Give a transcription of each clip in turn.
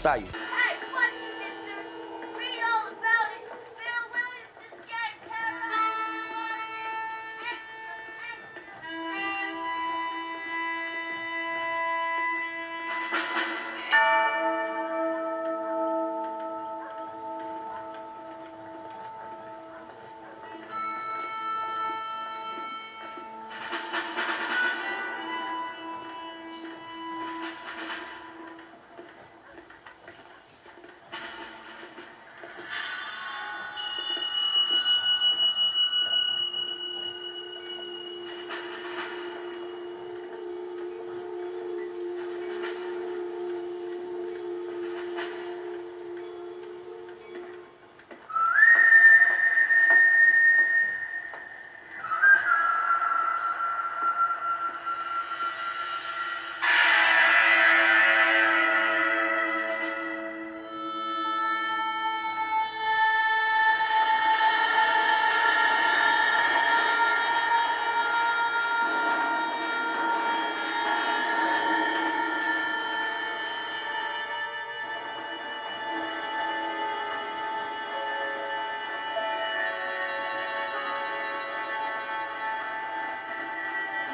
Saio. Hey, watch it, mister. Read all about it. Bill Williams' gang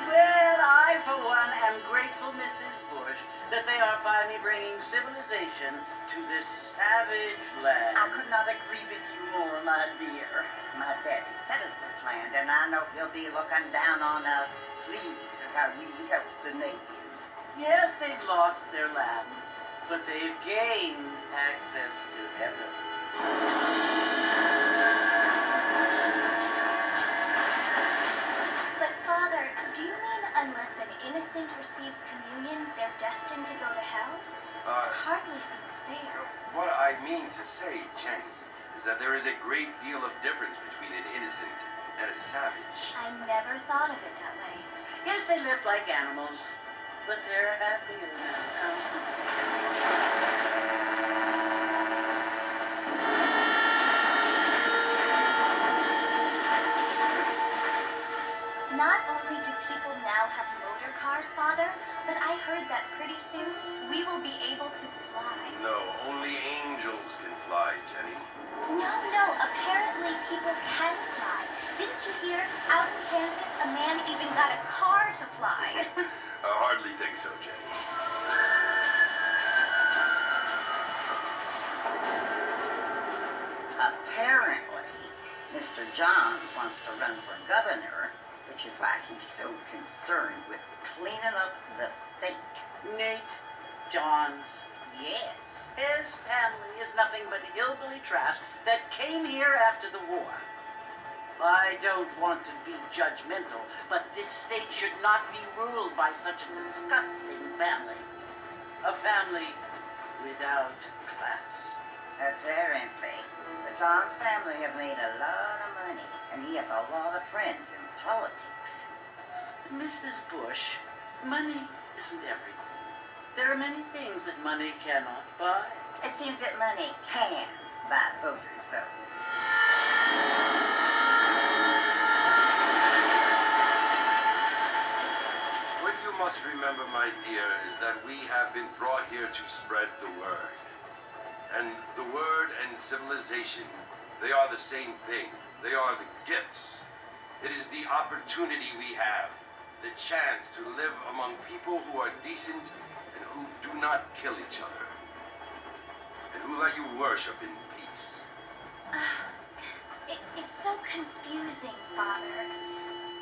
Well, I, for one, am grateful, Mrs. Bush, that they are finally bringing civilization to this savage land. I could not agree with you more, my dear. My daddy settled this land, and I know he'll be looking down on us, pleased at how we help the natives. Yes, they've lost their land, but they've gained access to heaven. But, Father, do you mean unless an innocent receives communion, they're destined to go to hell? It hardly seems fair. What I mean to say, Jenny, is that there is a great deal of difference between an innocent and a savage. I never thought of it that way. Yes, they live like animals, but they're happier now. Not only do people now have motor cars, Father, but I heard that pretty soon we will be able to fly. No, only angels can fly, Jenny. No, apparently people can fly. Didn't you hear? Out in Kansas, a man even got a car to fly. I hardly think so, Jenny. Apparently, Mr. Johns wants to run for governor, which is why he's so concerned with cleaning up the state. Nate Johns, yes. His family is nothing but hillbilly trash that came here after the war. I don't want to be judgmental, but this state should not be ruled by such a disgusting family. A family without class. Apparently, the Johns family have made a lot of money, and he has a lot of friends in politics. Mrs. Bush, money isn't everything. There are many things that money cannot buy. It seems that money can buy voters, though. What you must remember, my dear, is that we have been brought here to spread the word. And the word and civilization They are the same thing. They are the gifts. It is the opportunity we have, the chance to live among people who are decent and who do not kill each other, and who let you worship in peace. It's so confusing, Father.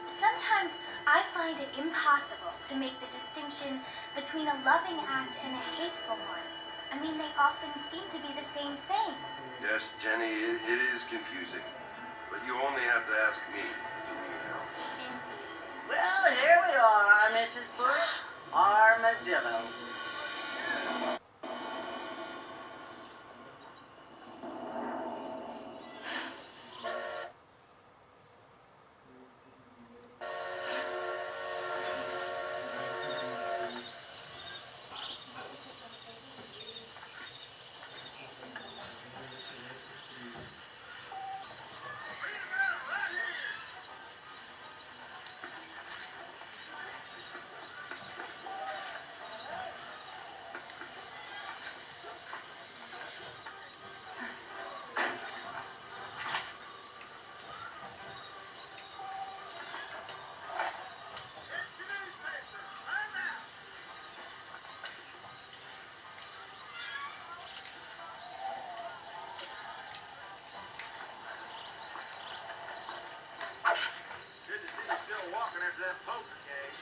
Sometimes I find it impossible to make the distinction between a loving act and a hateful one. I mean, they often seem to be the same thing. Yes, Jenny, it is confusing. But you only have to ask me if you need help. Indeed. Well, here we are, Mrs. Bush. Armadillo. Good to see you still walking after that poker game.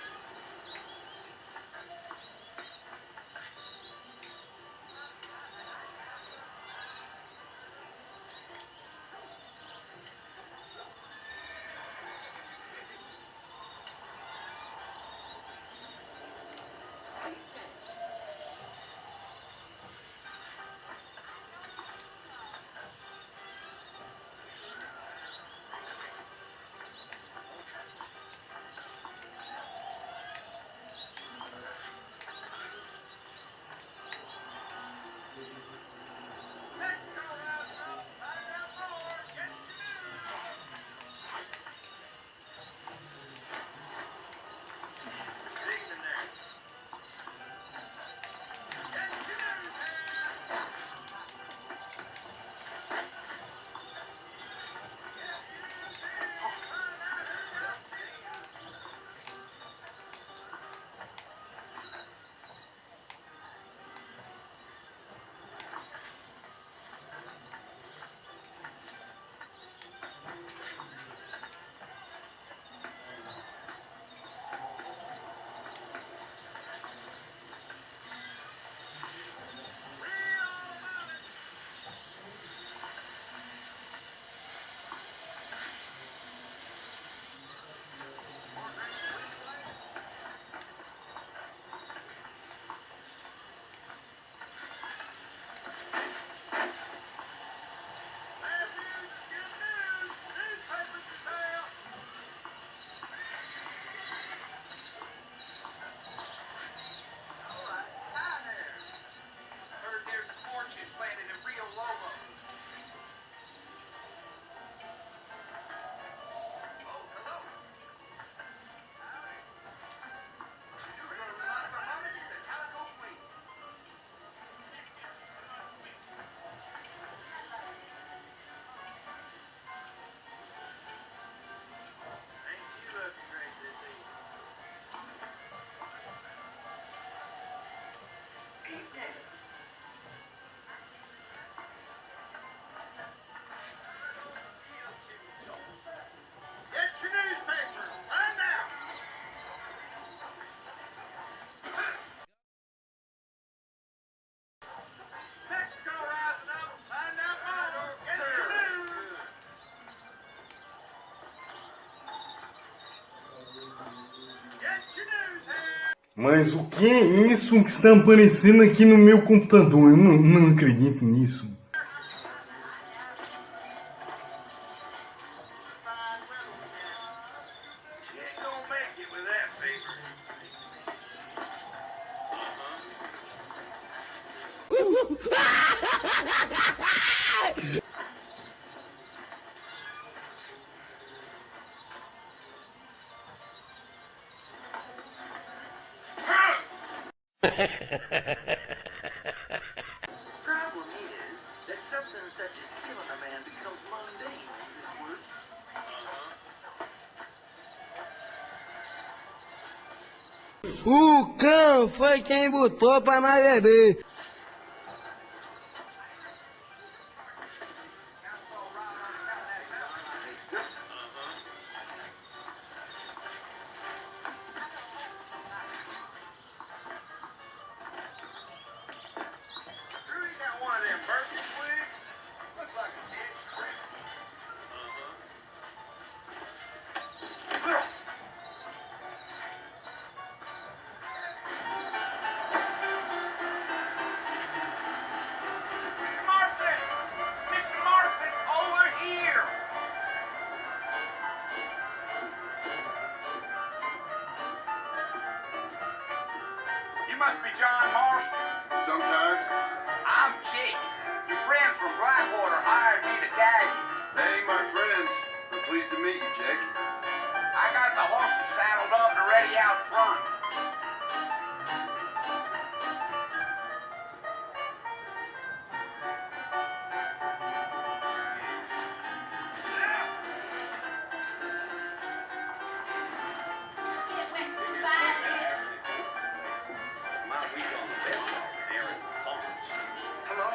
Mas o que é isso que está aparecendo aqui no meu computador? Eu não acredito nisso. Problem is that something such as killing a man becomes money O cão foi quem botou pra nós beber. You must be John Marston. Sometimes. I'm Jake. Your friends from Blackwater hired me to guide you. They ain't my friends. I'm pleased to meet you, Jake. I got the horses saddled up and ready out front. My week on the bed there in the farms. Hello.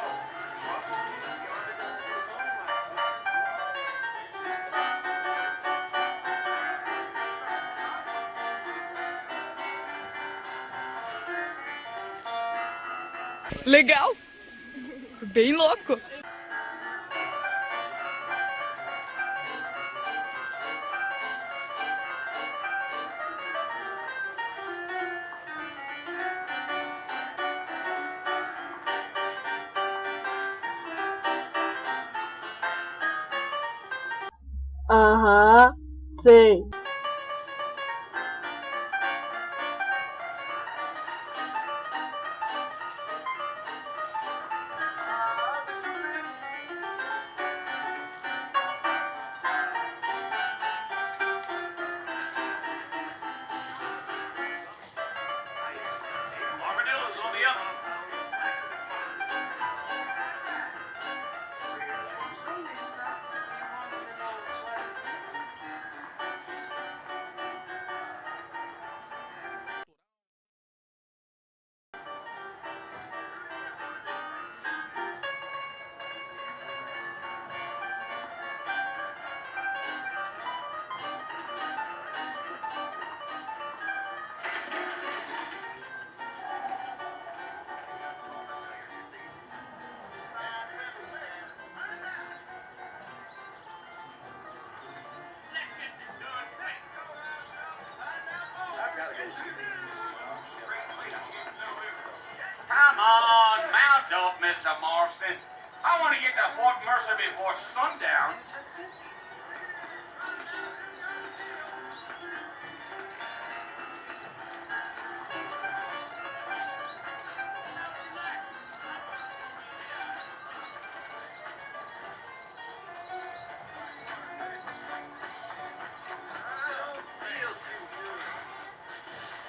Legal. Bem louco. Aham, sei. Armadillos on the other. Come on, mount up, Mr. Marston. I want to get to Fort Mercer before sundown.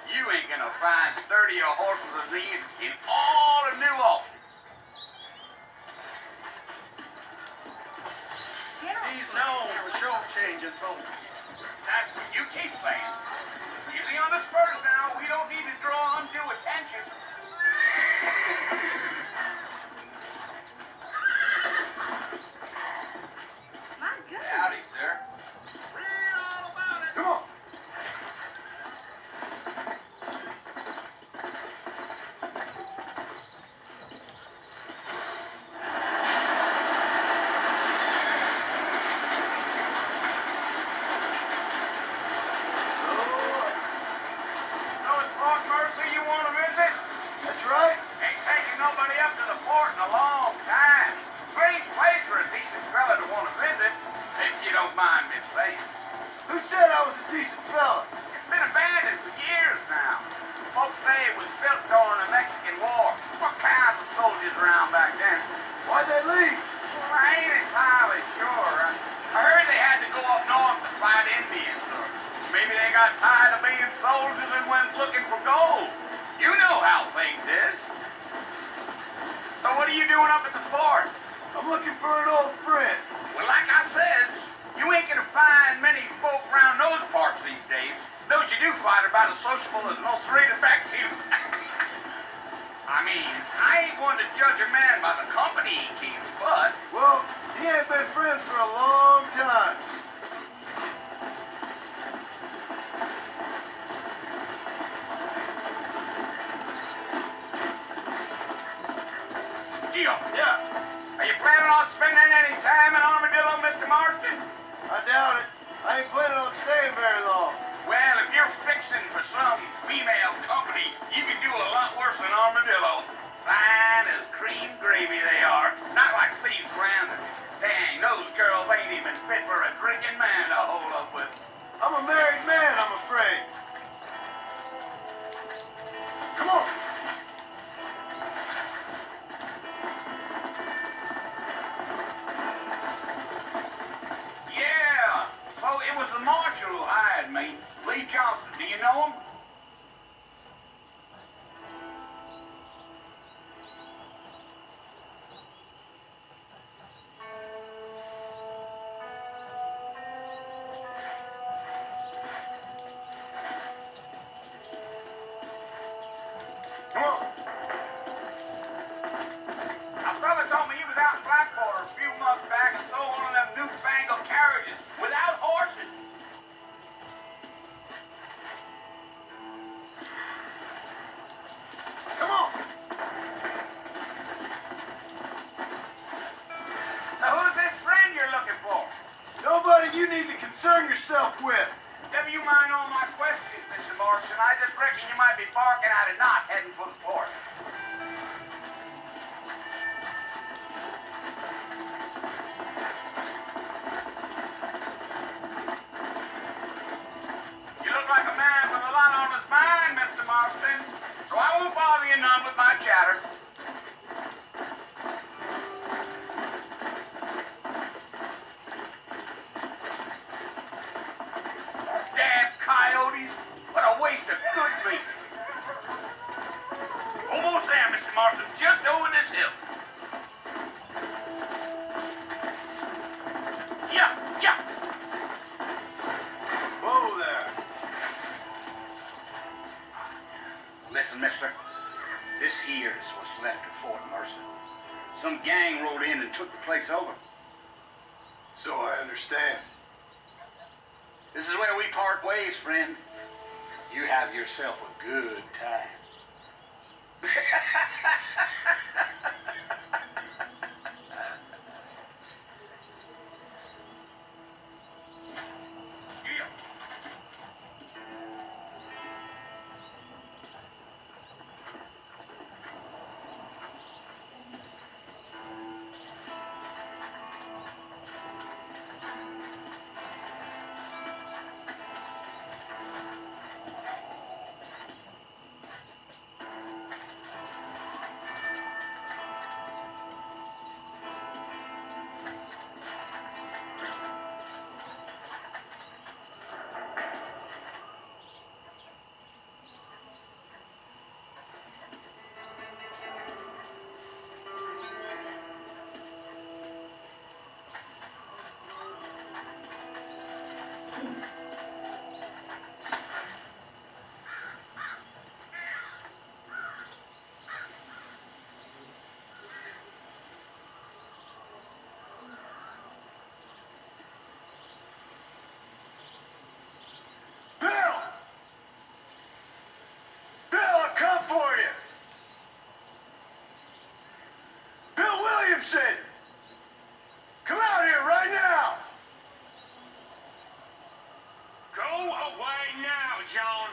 You ain't gonna find sturdier horses than these in all of New Ulster. He's known for short-changing folks. That's what you keep saying. Easy on the spurs now. We don't need to draw undue attention. My goodness. Howdy, sir. Come on. So it's Fort Mercer you want to visit? That's right. Ain't taking nobody up to the fort in a long time. Great place for a decent fella to want to visit, if you don't mind me saying. Who said I was a decent fella? It's been abandoned for years now. Folks say it was built during the Mexican War. What kinds of soldiers around back then? Why'd they leave? Well, I ain't entirely sure. I heard they had to go up north to fight Indians, or maybe they got tired of being soldiers and went looking for gold. You know how things is. So what are you doing up at the fort? I'm looking for an old friend. Well, like I said, you ain't gonna find many folk around those parts these days. Those what you do fight about as sociable as most rate effective. I mean, I ain't one to judge a man by the company he keeps, but... Well, he ain't been friends for a long time. Gio, Yeah, are you planning on spending any time in Armadillo, Mr. Marston? I doubt it. I ain't planning on staying very long. Well, if you're fixing for some female company, you can do a lot worse than Armadillo. Fine as cream gravy they are. Not like Steve Brandon. Dang, those girls ain't even fit for a drinking man to hold up with. I'm a married man, I'm afraid. Come on. Yeah. So it was the marshal who hired me. Lee Johnson. Do you know him? Come on. A fella told me he was out in Blackwater a few months back and stole one of them newfangled carriages without horses. Come on. Now who's this friend you're looking for? Nobody you need to concern yourself with. Never you mind all my questions, Mr. Morrison. I just reckon you might be barking at a knot heading for the port. You look like a man with a lot on his mind, Mr. Morrison. So I won't bother you none with my chatter. Damn coyotes. What a waste of good meat. Almost there, Mr. Morrison. Just over this hill. Yeah, yeah. Whoa there. Listen, mister. This here is what's left of Fort Mercer. Some gang rode in and took the place over. So I understand. This is where we part ways, friend. You have yourself a good time. Yeah. Williamson! Come out here right now! Go away now, John.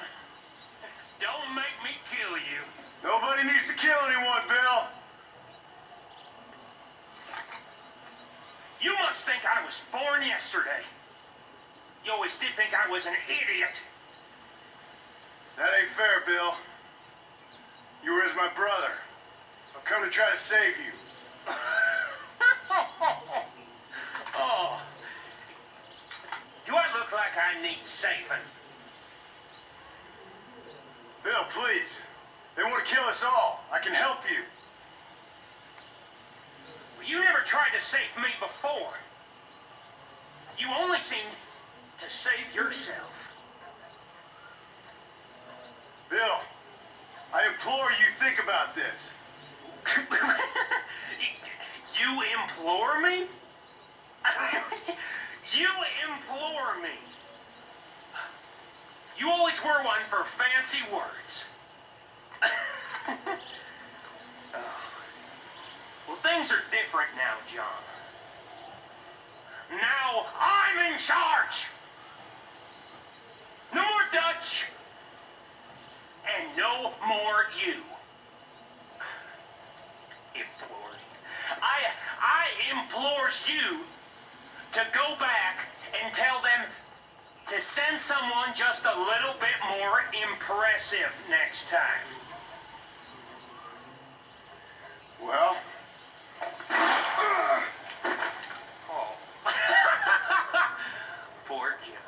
Don't make me kill you. Nobody needs to kill anyone, Bill. You must think I was born yesterday. You always did think I was an idiot. That ain't fair, Bill. You were as my brother. I've come to try to save you. Oh. Do I look like I need saving? Bill, please. They want to kill us all. I can help you. Well, you never tried to save me before. You only seemed to save yourself. implore you think about this. You implore me? You implore me. You always were one for fancy words. Oh. Well, things are different now, John. Now I'm in charge. No more Dutch. And no more you. Implored. I implores you to go back and tell them to send someone just a little bit more impressive next time. Well, Oh. Poor John.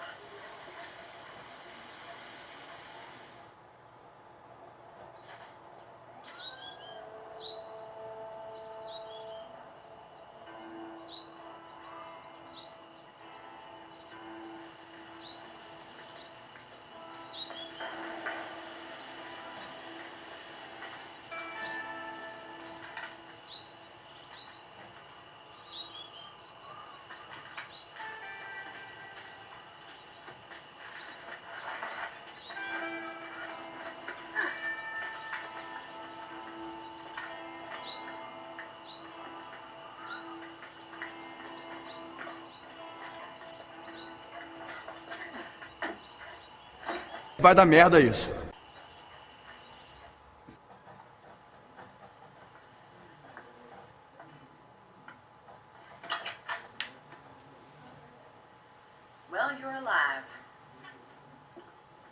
Vai dar merda isso. Well, you're alive.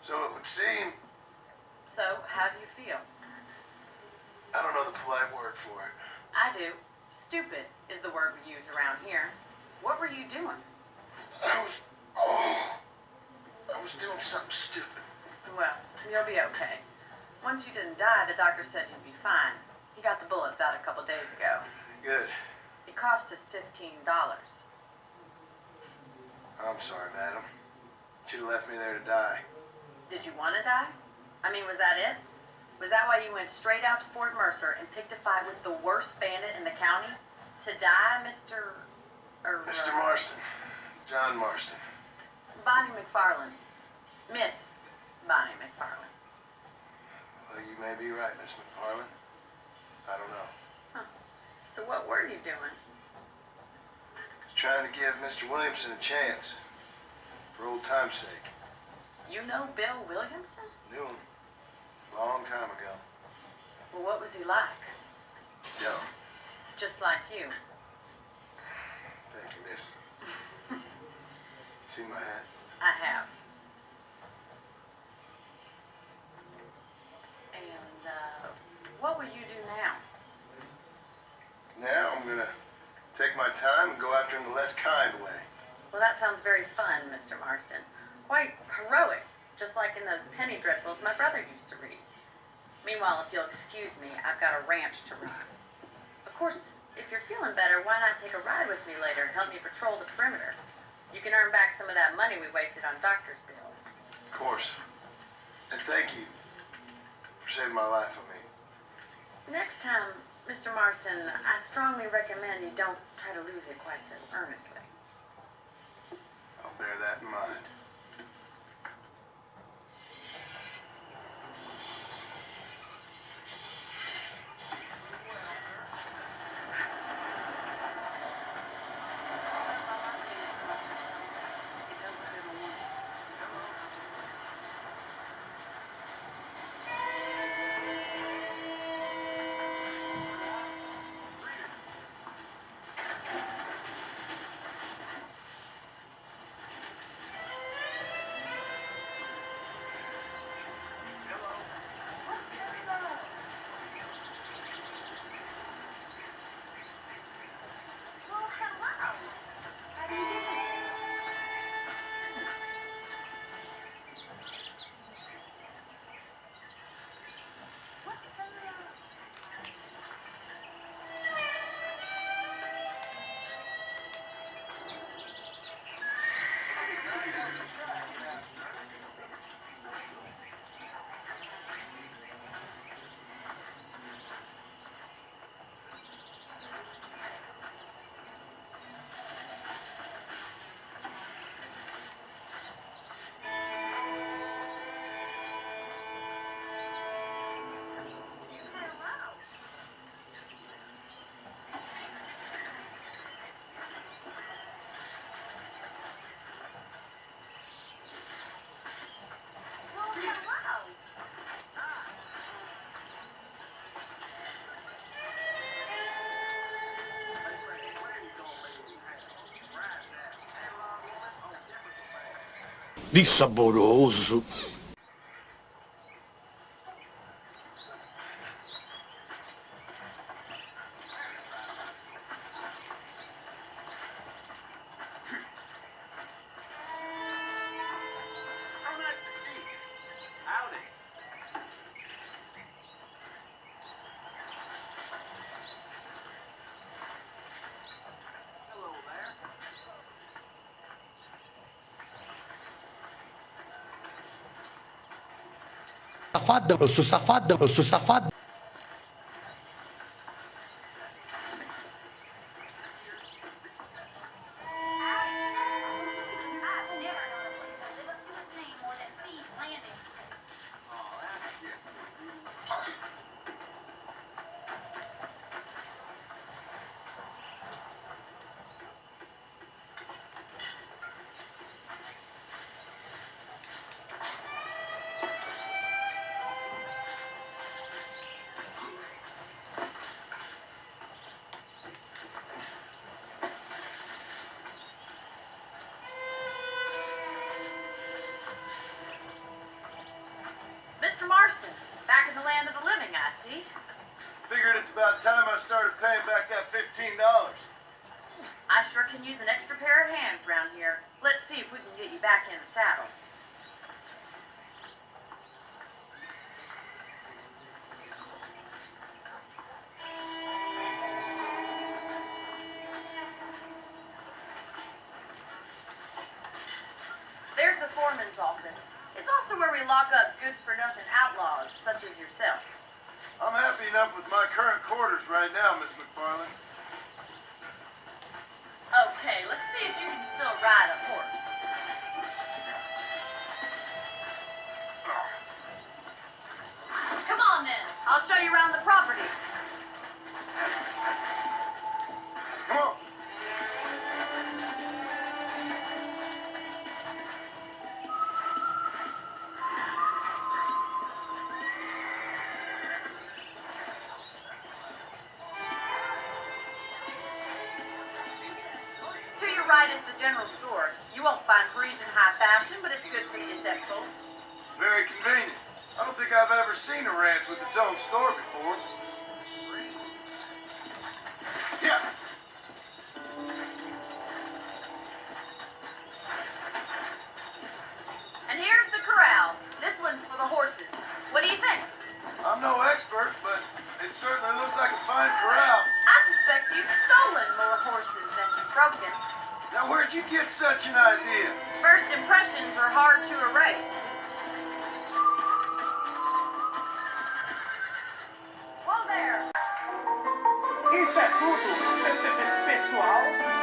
so it would seem. So, how do you feel? I don't know the polite word for it. I do. Stupid is the word we use around here. What were you doing? I was doing something stupid. Well, you'll be okay. Once you didn't die, the doctor said you'd be fine. He got the bullets out a couple days ago. Good. It cost us $15. I'm sorry, madam. Should have left me there to die. Did you want to die? I mean, was that it? Was that why you went straight out to Fort Mercer and picked a fight with the worst bandit in the county? To die, Mr. Mr. Marston. John Marston. Bonnie McFarland. Miss Bonnie McFarland. Well, you may be right, Miss McFarland. I don't know. Huh. So what were you doing? Trying to give Mr. Williamson a chance. For old time's sake. You know Bill Williamson? Knew him. Long time ago. Well, what was he like? Young. Just like you. Thank you, miss. See my hat? I have. And, what will you do now? Now I'm gonna take my time and go after him the less kind way. Well, that sounds very fun, Mr. Marston. Quite heroic, just like in those penny dreadfuls my brother used to read. Meanwhile, if you'll excuse me, I've got a ranch to run. Of course, if you're feeling better, why not take a ride with me later and help me patrol the perimeter? You can earn back some of that money we wasted on doctor's bills. Of course. And thank you for saving my life on me. Next time, Mr. Marston, I strongly recommend you don't try to lose it quite so earnestly. I'll bear that in mind. de saboroso. Safadão, eu sou safadão, eu sou safadão. Mr. Marston, back in the land of the living, I see. Figured it's about time I started paying back that $15. I sure can use an extra pair of hands around here. Let's see if we can get you back in the saddle. There's the foreman's office. It's also where we lock up good-for-nothing outlaws, such as yourself. I'm happy enough with my current quarters right now, Miss McFarland. Okay, let's see if you can still ride a horse. Come on then, I'll show you around the property. Come on. To your right is the general store. You won't find Parisian high fashion, but it's good for the essentials. Very convenient. I don't think I've ever seen a ranch with its own store before. Yeah. And here's the corral. This one's for the horses. What do you think? I'm no expert, but it certainly looks like a fine corral. I suspect you've stolen more horses than you've broken. Now, where'd you get such an idea? First impressions are hard to erase. Whoa there! Isso é tudo, pessoal.